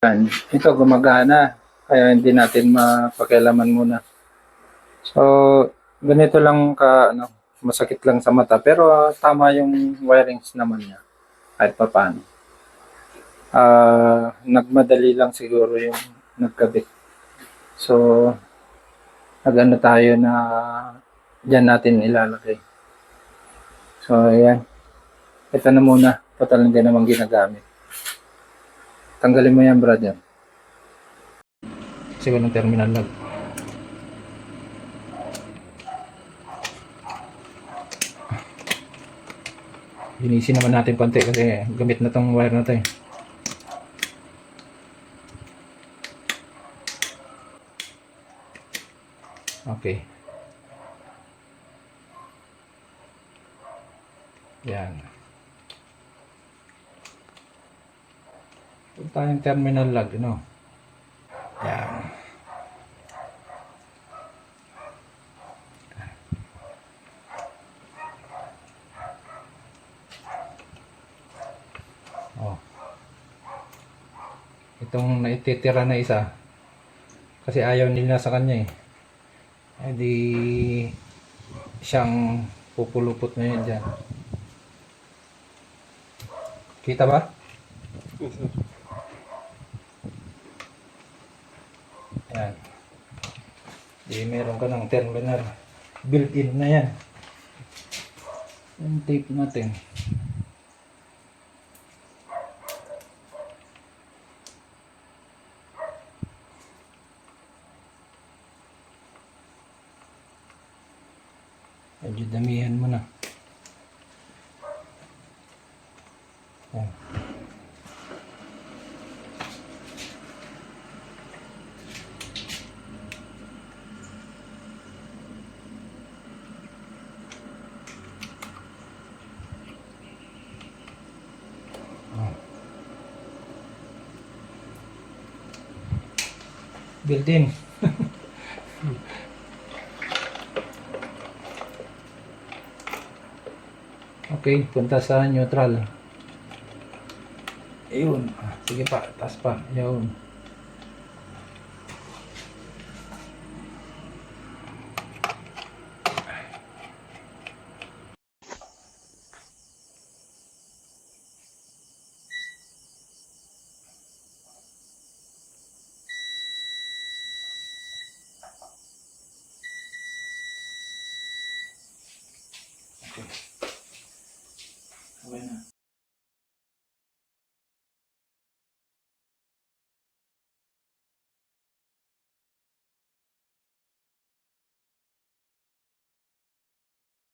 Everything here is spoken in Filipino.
Yan. Ito gumagana, kaya hindi natin mapakialaman muna. So, ganito lang masakit lang sa mata, pero tama yung wirings naman niya kahit pa paano. Nagmadali lang siguro yung nagkabit. So, nagano tayo na diyan natin ilalagay. So, ayan. Ito na muna. Total hindi naman ginagamit. Tanggalin mo yan, brother. Kasi walang terminal lang. Linisin naman natin konti kasi gamit na tong wire na to eh. Okay. Yan. Ito tayong terminal lug, no? Yan. Oh. Itong naititira na isa kasi ayaw nila sa kanya eh. Eh di siyang pupulupot na yun dyan. Kita ba? Yan. Di meron ka ng terminal built-in na yan. Yung tape natin. Medyo damihan mo na. Yan. Built-in. Okay, punta sa neutral. Ayun. Sige pa, taas pa. Ayun. Okay.